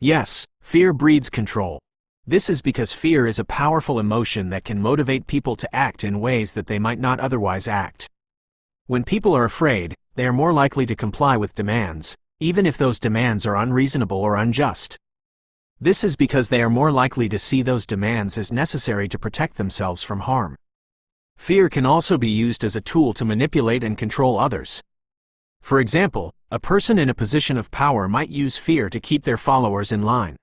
Yes, fear breeds control. This is because fear is a powerful emotion that can motivate people to act in ways that they might not otherwise act. When people are afraid, they are more likely to comply with demands, even if those demands are unreasonable or unjust. This is because they are more likely to see those demands as necessary to protect themselves from harm. Fear can also be used as a tool to manipulate and control others. For example, a person in a position of power might use fear to keep their followers in line.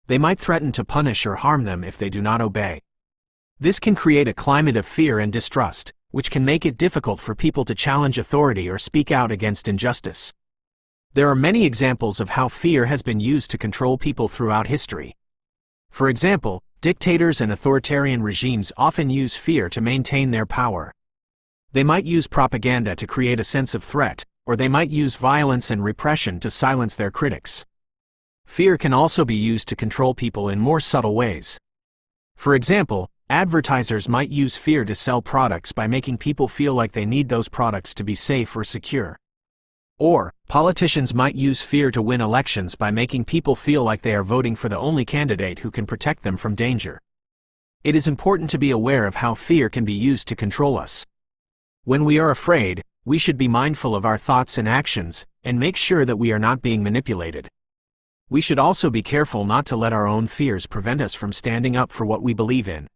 They might threaten to punish or harm them if they do not obey. This can create a climate of fear and distrust, which can make it difficult for people to challenge authority or speak out against injustice. There are many examples of how fear has been used to control people throughout history. For example, dictators and authoritarian regimes often use fear to maintain their power. They might use propaganda to create a sense of threat, or they might use violence and repression to silence their critics. Fear can also be used to control people in more subtle ways. For example, advertisers might use fear to sell products by making people feel like they need those products to be safe or secure. Or, politicians might use fear to win elections by making people feel like they are voting for the only candidate who can protect them from danger. It is important to be aware of how fear can be used to control us. When we are afraid, we should be mindful of our thoughts and actions, and make sure that we are not being manipulated. We should also be careful not to let our own fears prevent us from standing up for what we believe in.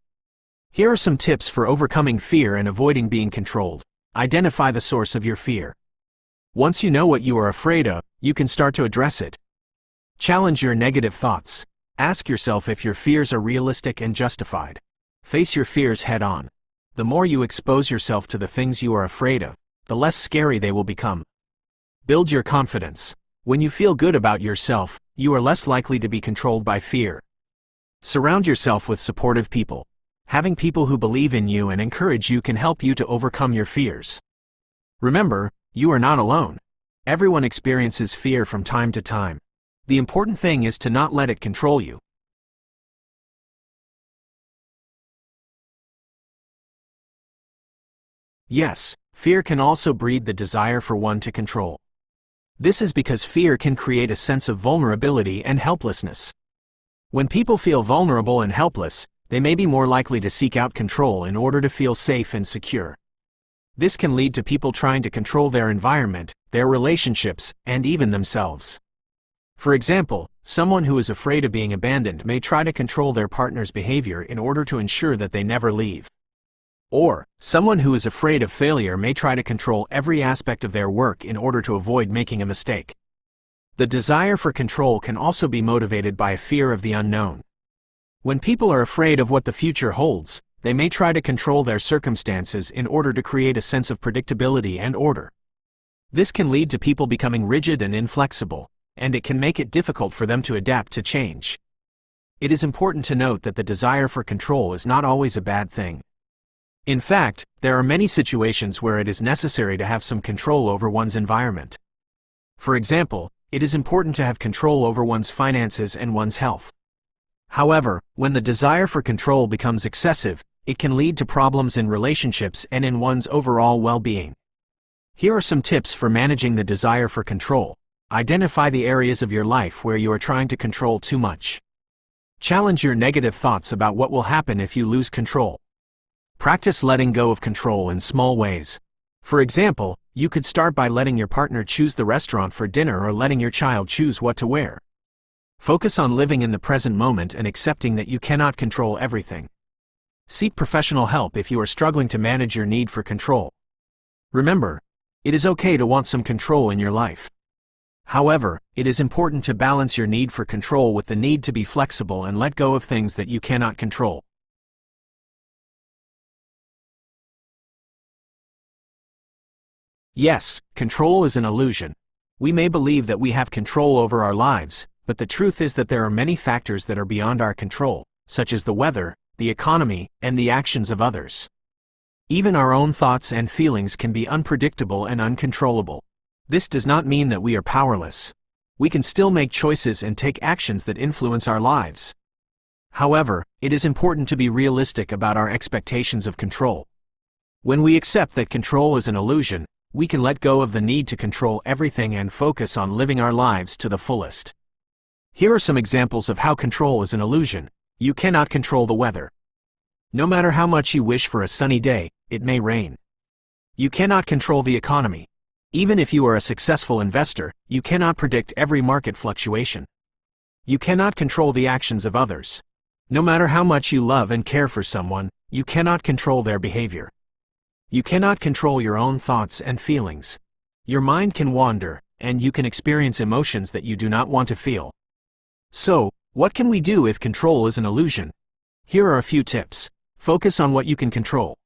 Here are some tips for overcoming fear and avoiding being controlled. Identify the source of your fear. Once you know what you are afraid of, you can start to address it. Challenge your negative thoughts. Ask yourself if your fears are realistic and justified. Face your fears head on. The more you expose yourself to the things you are afraid of, the less scary they will become. Build your confidence. When you feel good about yourself, you are less likely to be controlled by fear. Surround yourself with supportive people. Having people who believe in you and encourage you can help you to overcome your fears. Remember, you are not alone. Everyone experiences fear from time to time. The important thing is to not let it control you. Yes, fear can also breed the desire for one to control. This is because fear can create a sense of vulnerability and helplessness. When people feel vulnerable and helpless, they may be more likely to seek out control in order to feel safe and secure. This can lead to people trying to control their environment, their relationships, and even themselves. For example, someone who is afraid of being abandoned may try to control their partner's behavior in order to ensure that they never leave. Or, someone who is afraid of failure may try to control every aspect of their work in order to avoid making a mistake. The desire for control can also be motivated by a fear of the unknown. When people are afraid of what the future holds, they may try to control their circumstances in order to create a sense of predictability and order. This can lead to people becoming rigid and inflexible, and it can make it difficult for them to adapt to change. It is important to note that the desire for control is not always a bad thing. In fact, there are many situations where it is necessary to have some control over one's environment. For example, it is important to have control over one's finances and one's health. However, when the desire for control becomes excessive, it can lead to problems in relationships and in one's overall well-being. Here are some tips for managing the desire for control. Identify the areas of your life where you are trying to control too much. Challenge your negative thoughts about what will happen if you lose control. Practice letting go of control in small ways. For example, you could start by letting your partner choose the restaurant for dinner or letting your child choose what to wear. Focus on living in the present moment and accepting that you cannot control everything. Seek professional help if you are struggling to manage your need for control. Remember, it is okay to want some control in your life. However, it is important to balance your need for control with the need to be flexible and let go of things that you cannot control. Yes, control is an illusion. We may believe that we have control over our lives, but the truth is that there are many factors that are beyond our control, such as the weather, the economy, and the actions of others. Even our own thoughts and feelings can be unpredictable and uncontrollable. This does not mean that we are powerless. We can still make choices and take actions that influence our lives. However, it is important to be realistic about our expectations of control. When we accept that control is an illusion, we can let go of the need to control everything and focus on living our lives to the fullest. Here are some examples of how control is an illusion. You cannot control the weather. No matter how much you wish for a sunny day, it may rain. You cannot control the economy. Even if you are a successful investor, you cannot predict every market fluctuation. You cannot control the actions of others. No matter how much you love and care for someone, you cannot control their behavior. You cannot control your own thoughts and feelings. Your mind can wander, and you can experience emotions that you do not want to feel. So, what can we do if control is an illusion? Here are a few tips. Focus on what you can control.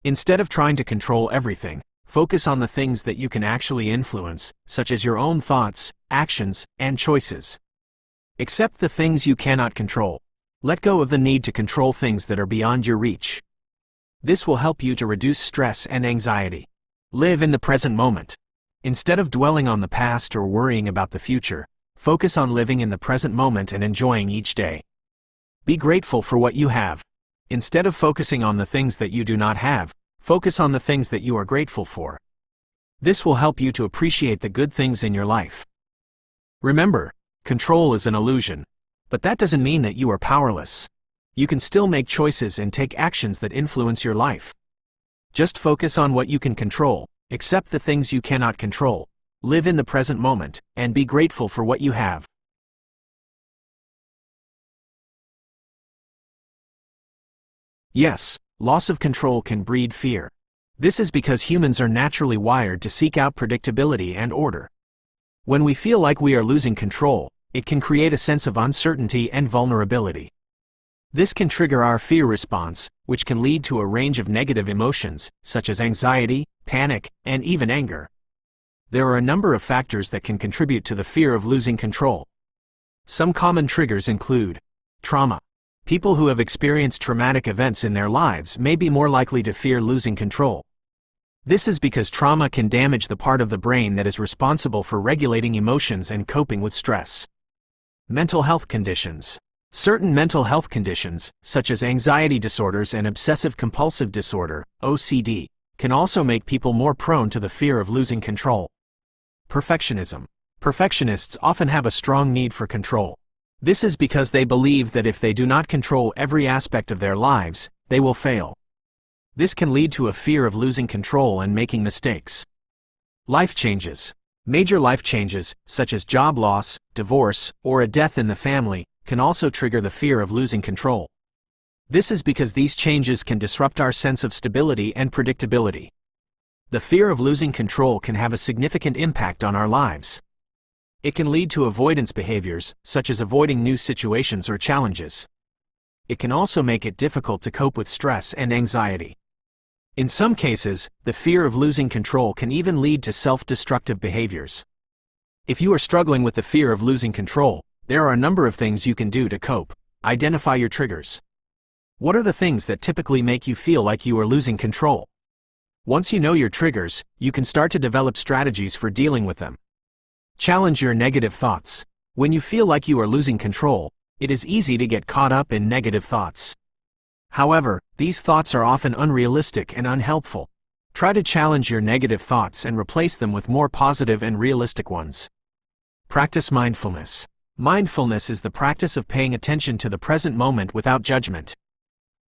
Instead of trying to control everything, focus on the things that you can actually influence, such as your own thoughts, actions, and choices. Accept the things you cannot control. Let go of the need to control things that are beyond your reach. This will help you to reduce stress and anxiety. Live in the present moment. Instead of dwelling on the past or worrying about the future, focus on living in the present moment and enjoying each day. Be grateful for what you have. Instead of focusing on the things that you do not have, focus on the things that you are grateful for. This will help you to appreciate the good things in your life. Remember, control is an illusion, but that doesn't mean that you are powerless. You can still make choices and take actions that influence your life. Just focus on what you can control, accept the things you cannot control, live in the present moment, and be grateful for what you have. Yes, loss of control can breed fear. This is because humans are naturally wired to seek out predictability and order. When we feel like we are losing control, it can create a sense of uncertainty and vulnerability. This can trigger our fear response, which can lead to a range of negative emotions, such as anxiety, panic, and even anger. There are a number of factors that can contribute to the fear of losing control. Some common triggers include trauma. People who have experienced traumatic events in their lives may be more likely to fear losing control. This is because trauma can damage the part of the brain that is responsible for regulating emotions and coping with stress. Mental health conditions. Certain mental health conditions, such as anxiety disorders and obsessive-compulsive disorder, OCD, can also make people more prone to the fear of losing control. Perfectionism. Perfectionists often have a strong need for control. This is because they believe that if they do not control every aspect of their lives, they will fail. This can lead to a fear of losing control and making mistakes. Life changes. Major life changes, such as job loss, divorce, or a death in the family, can also trigger the fear of losing control. This is because these changes can disrupt our sense of stability and predictability. The fear of losing control can have a significant impact on our lives. It can lead to avoidance behaviors, such as avoiding new situations or challenges. It can also make it difficult to cope with stress and anxiety. In some cases, the fear of losing control can even lead to self-destructive behaviors. If you are struggling with the fear of losing control, there are a number of things you can do to cope. Identify your triggers. What are the things that typically make you feel like you are losing control? Once you know your triggers, you can start to develop strategies for dealing with them. Challenge your negative thoughts. When you feel like you are losing control, it is easy to get caught up in negative thoughts. However, these thoughts are often unrealistic and unhelpful. Try to challenge your negative thoughts and replace them with more positive and realistic ones. Practice mindfulness. Mindfulness is the practice of paying attention to the present moment without judgment.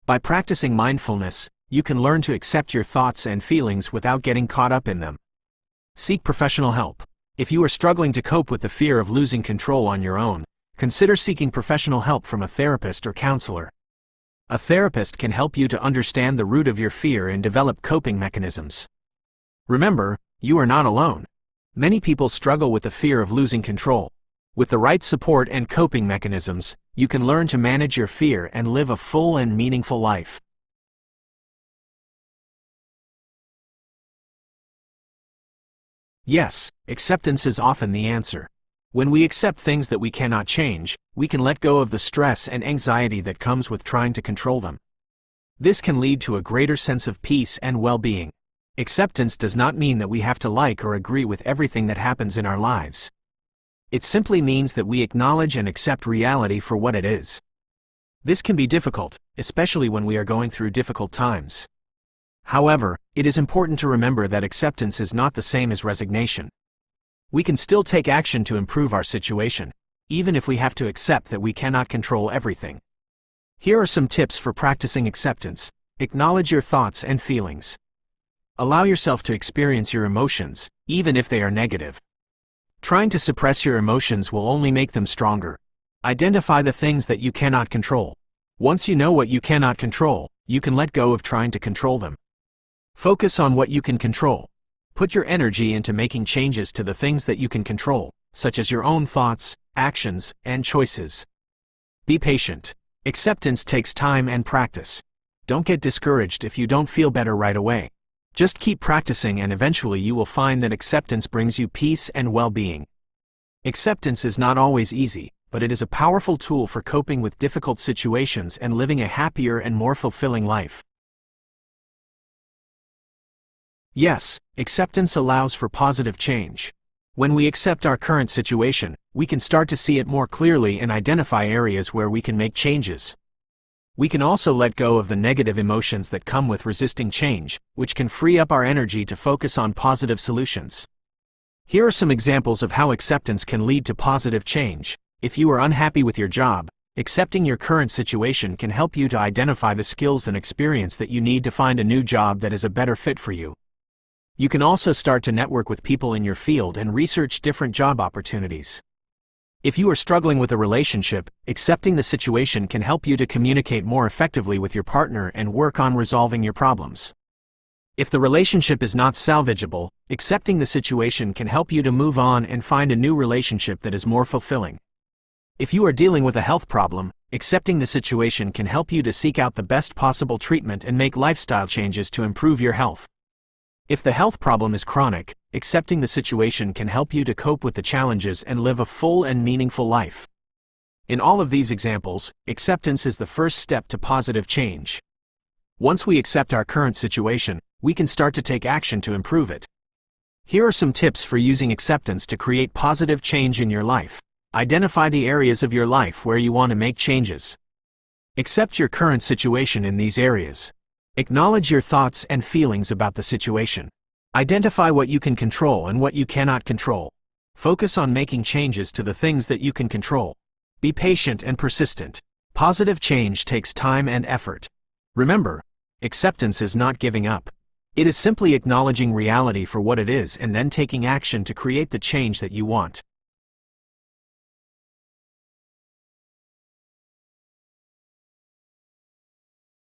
By practicing mindfulness, you can learn to accept your thoughts and feelings without getting caught up in them. Seek professional help. If you are struggling to cope with the fear of losing control on your own, consider seeking professional help from a therapist or counselor. A therapist can help you to understand the root of your fear and develop coping mechanisms. Remember, you are not alone. Many people struggle with the fear of losing control. With the right support and coping mechanisms, you can learn to manage your fear and live a full and meaningful life. Yes, acceptance is often the answer. When we accept things that we cannot change, we can let go of the stress and anxiety that comes with trying to control them. This can lead to a greater sense of peace and well-being. Acceptance does not mean that we have to like or agree with everything that happens in our lives. It simply means that we acknowledge and accept reality for what it is. This can be difficult, especially when we are going through difficult times. However, it is important to remember that acceptance is not the same as resignation. We can still take action to improve our situation. even if we have to accept that we cannot control everything. Here are some tips for practicing acceptance. Acknowledge your thoughts and feelings. Allow yourself to experience your emotions, even if they are negative. Trying to suppress your emotions will only make them stronger. Identify the things that you cannot control. Once you know what you cannot control, you can let go of trying to control them. Focus on what you can control. Put your energy into making changes to the things that you can control, such as your own thoughts, actions, and choices. Be patient. Acceptance takes time and practice. Don't get discouraged if you don't feel better right away. Just keep practicing and eventually you will find that acceptance brings you peace and well-being. Acceptance is not always easy, but it is a powerful tool for coping with difficult situations and living a happier and more fulfilling life. Yes, acceptance allows for positive change. When we accept our current situation, we can start to see it more clearly and identify areas where we can make changes. We can also let go of the negative emotions that come with resisting change, which can free up our energy to focus on positive solutions. Here are some examples of how acceptance can lead to positive change. If you are unhappy with your job, accepting your current situation can help you to identify the skills and experience that you need to find a new job that is a better fit for you. You can also start to network with people in your field and research different job opportunities. If you are struggling with a relationship, accepting the situation can help you to communicate more effectively with your partner and work on resolving your problems. If the relationship is not salvageable, accepting the situation can help you to move on and find a new relationship that is more fulfilling. If you are dealing with a health problem, accepting the situation can help you to seek out the best possible treatment and make lifestyle changes to improve your health. If the health problem is chronic, accepting the situation can help you to cope with the challenges and live a full and meaningful life. In all of these examples, acceptance is the first step to positive change. Once we accept our current situation, we can start to take action to improve it. Here are some tips for using acceptance to create positive change in your life. Identify the areas of your life where you want to make changes. Accept your current situation in these areas. Acknowledge your thoughts and feelings about the situation. Identify what you can control and what you cannot control. Focus on making changes to the things that you can control. Be patient and persistent. Positive change takes time and effort. Remember, acceptance is not giving up. It is simply acknowledging reality for what it is and then taking action to create the change that you want.